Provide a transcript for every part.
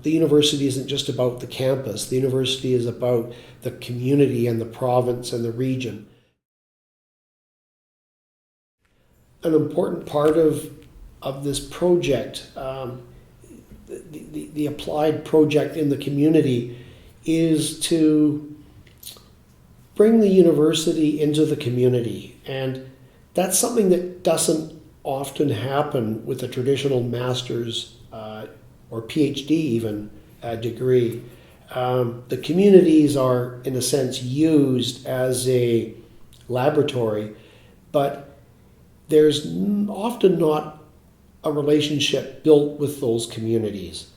the university isn't just about the campus. The university is about the community and the province and the region. An important part of this project, the applied project in the community, is to bring the university into the community. And that's something that doesn't often happen with a traditional master's or PhD even degree. The communities are, in a sense, used as a laboratory, but there's often not a relationship built with those communities.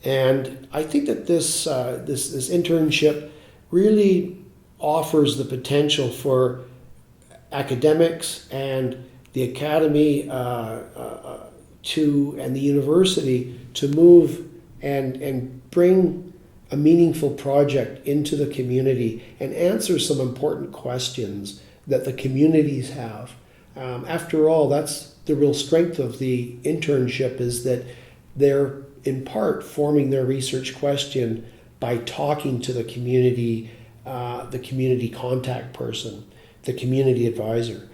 And I think that this internship really offers the potential for academics and the academy and the university to move and bring a meaningful project into the community and answer some important questions that the communities have. After all, that's the real strength of the internship, is that they're in part forming their research question by talking to the community contact person, the community advisor.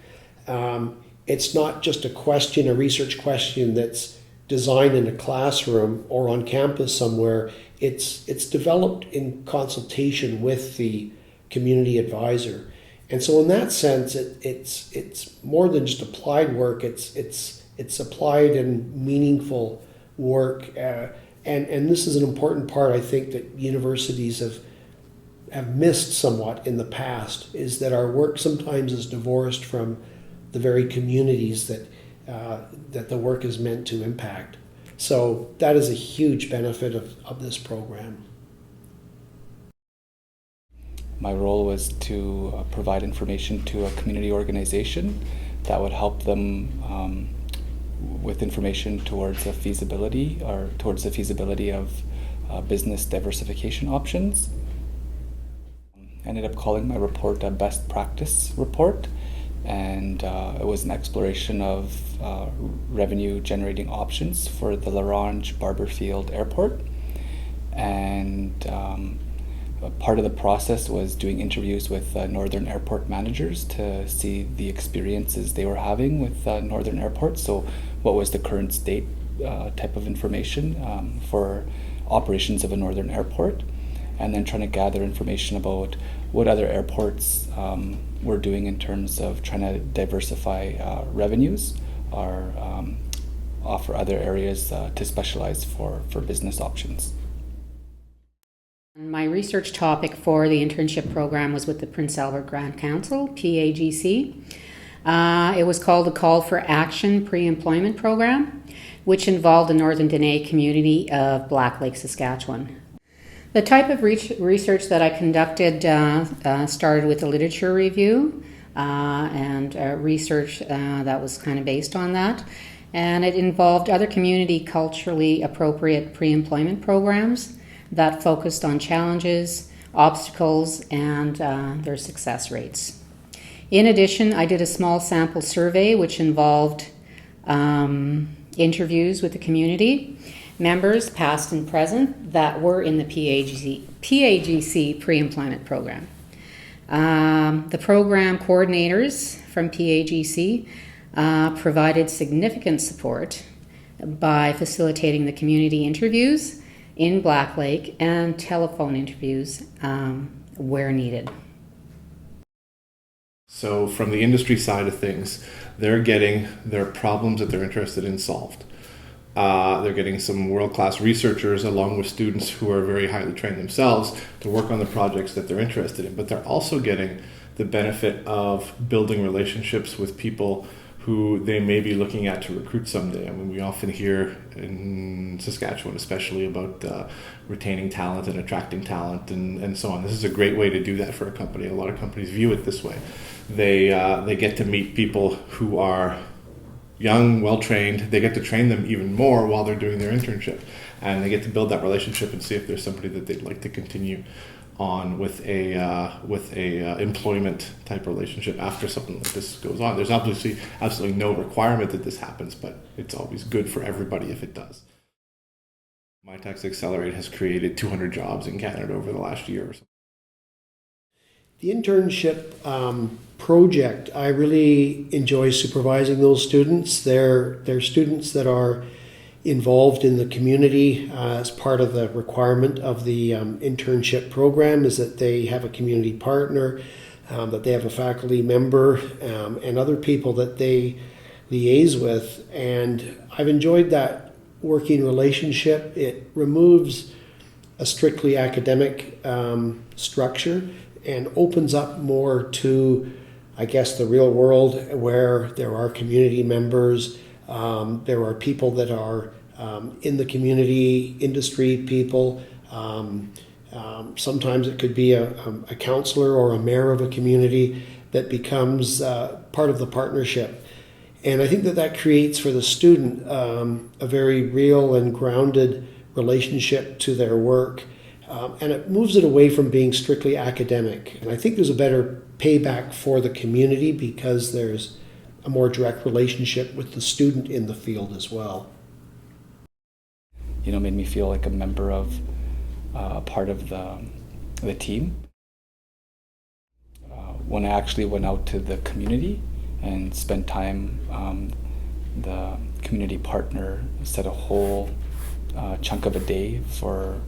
It's not just a research question that's designed in a classroom or on campus somewhere. It's developed in consultation with the community advisor. And so in that sense, it's more than just applied work. It's applied and meaningful work. And this is an important part, I think, that universities have missed somewhat in the past, is that our work sometimes is divorced from the very communities that the work is meant to impact. So that is a huge benefit of this program. My role was to provide information to a community organization that would help them with information towards the feasibility of business diversification options. I ended up calling my report a best practice report, and it was an exploration of revenue generating options for the Larange Barberfield Airport. And part of the process was doing interviews with northern airport managers to see the experiences they were having with northern airports. So what was the current state type of information for operations of a northern airport, and then trying to gather information about what other airports were doing in terms of trying to diversify revenues or offer other areas to specialize for business options. My research topic for the internship program was with the Prince Albert Grand Council, PAGC. It was called the Call for Action Pre-Employment Program, which involved the Northern Dene community of Black Lake, Saskatchewan. The type of research that I conducted started with a literature review and research that was kind of based on that. And it involved other community culturally appropriate pre-employment programs that focused on challenges, obstacles, and their success rates. In addition, I did a small sample survey which involved interviews with the community members, past and present, that were in the PAGC pre-employment program. The program coordinators from PAGC provided significant support by facilitating the community interviews in Black Lake and telephone interviews where needed. So from the industry side of things, they're getting their problems that they're interested in solved. They're getting some world-class researchers along with students who are very highly trained themselves to work on the projects that they're interested in. But they're also getting the benefit of building relationships with people who they may be looking at to recruit someday. I mean, we often hear in Saskatchewan especially about retaining talent and attracting talent and so on. This is a great way to do that for a company. A lot of companies view it this way. They get to meet people who are young, well-trained. They get to train them even more while they're doing their internship. And they get to build that relationship and see if there's somebody that they'd like to continue on with a employment type relationship after something like this goes on. There's obviously absolutely no requirement that this happens, but it's always good for everybody if it does. MyTax Accelerate has created 200 jobs in Canada over the last year or so. The internship project, I really enjoy supervising those students. They're students that are involved in the community as part of the requirement of the internship program is that they have a community partner, that they have a faculty member, and other people that they liaise with. And I've enjoyed that working relationship. It removes a strictly academic structure and opens up more to, I guess, the real world where there are community members, there are people that are in the community, industry people. Sometimes it could be a counselor or a mayor of a community that becomes part of the partnership. And I think that creates for the student a very real and grounded relationship to their work. And it moves it away from being strictly academic. And I think there's a better payback for the community because there's a more direct relationship with the student in the field as well. Made me feel like a member of a part of the team. When I actually went out to the community and spent time, the community partner set a whole chunk of a day for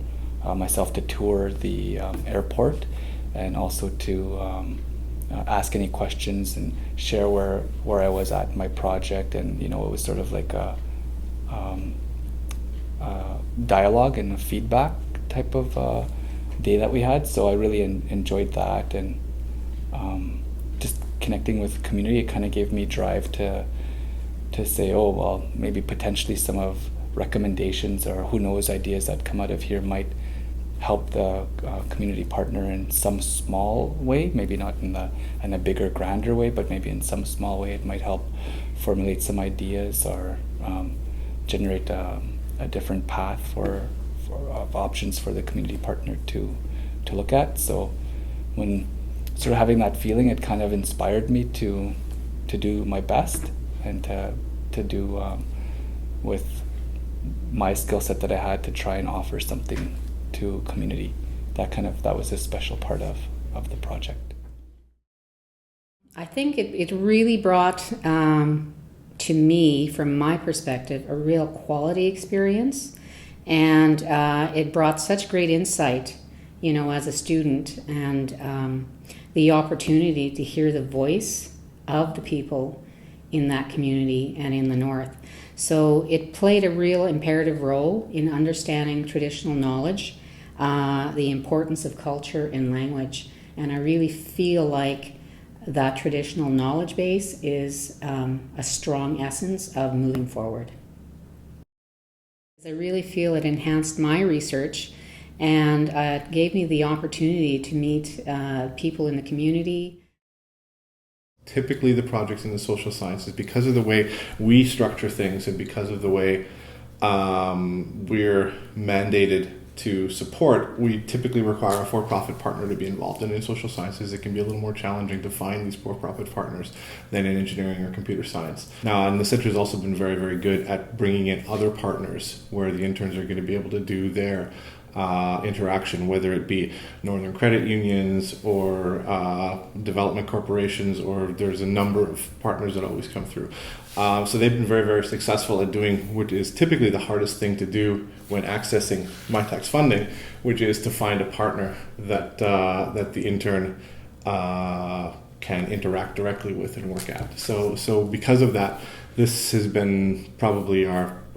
myself to tour the airport and also to ask any questions and share where I was at in my project. And it was sort of like a dialogue and a feedback type of day that we had. So I really enjoyed that, and just connecting with the community, it kind of gave me drive to say, oh well, maybe potentially some of recommendations or who knows ideas that come out of here might help the community partner in some small way, maybe not in a bigger, grander way, but maybe in some small way it might help formulate some ideas or generate a different path of options for the community partner to look at. So when sort of having that feeling, it kind of inspired me to do my best and to do with my skill set that I had to try and offer something to community. That was a special part of the project. I think it really brought to me, from my perspective, a real quality experience, and it brought such great insight, as a student, and the opportunity to hear the voice of the people in that community and in the North. So it played a real imperative role in understanding traditional knowledge, the importance of culture and language, and I really feel like that traditional knowledge base is a strong essence of moving forward. I really feel it enhanced my research and it gave me the opportunity to meet people in the community. Typically the projects in the social sciences, because of the way we structure things and because of the way we're mandated to support, we typically require a for-profit partner to be involved. And in social sciences, it can be a little more challenging to find these for-profit partners than in engineering or computer science. Now, and the center has also been very, very good at bringing in other partners where the interns are going to be able to do their interaction, whether it be Northern Credit Unions or development corporations, or there's a number of partners that always come through. So they've been very, very successful at doing what is typically the hardest thing to do when accessing MyTax funding, which is to find a partner that the intern can interact directly with and work at. So because of that, this has been probably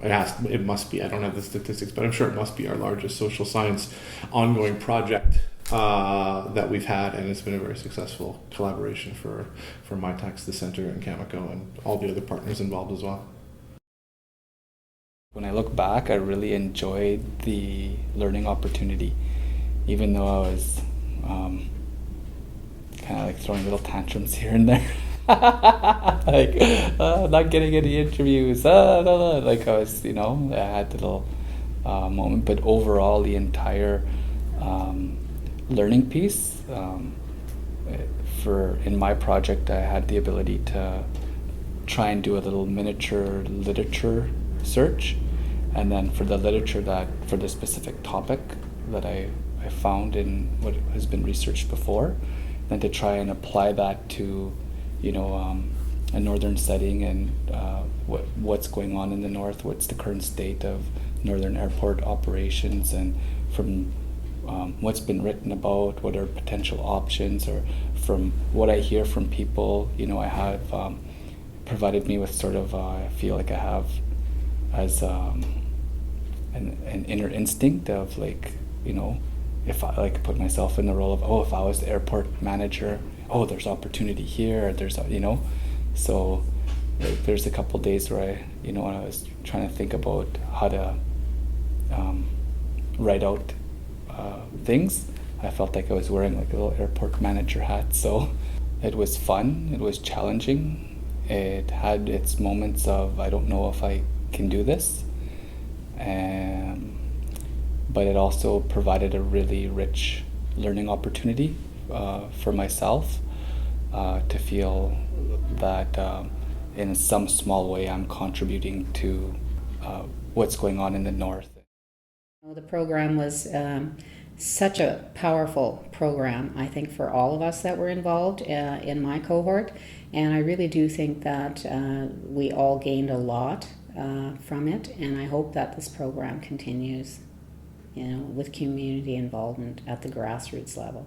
it must be, I don't have the statistics, but I'm sure it must be our largest social science ongoing project that we've had, and it's been a very successful collaboration for MyTax, the Center, and Cameco, and all the other partners involved as well. When I look back, I really enjoyed the learning opportunity, even though I was kind of like throwing little tantrums here and there. Like not getting any interviews, like I was, I had a little moment, but overall the entire learning piece, in my project I had the ability to try and do a little miniature literature search And then for the literature for the specific topic that I found in what has been researched before, then to try and apply that to, a northern setting and what's going on in the north, what's the current state of northern airport operations, and from what's been written about, what are potential options, or from what I hear from people, I have provided me with sort of, I feel like I have as an inner instinct of if I put myself in the role of, if I was the airport manager, there's opportunity here, there's so there's a couple days where I when I was trying to think about how to write out things, I felt like I was wearing like a little airport manager hat. So it was fun, it was challenging, it had its moments of I don't know if I can do this, but it also provided a really rich learning opportunity for myself to feel that in some small way I'm contributing to what's going on in the north. The program was such a powerful program, I think, for all of us that were involved in my cohort, and I really do think that we all gained a lot from it, and I hope that this program continues, with community involvement at the grassroots level.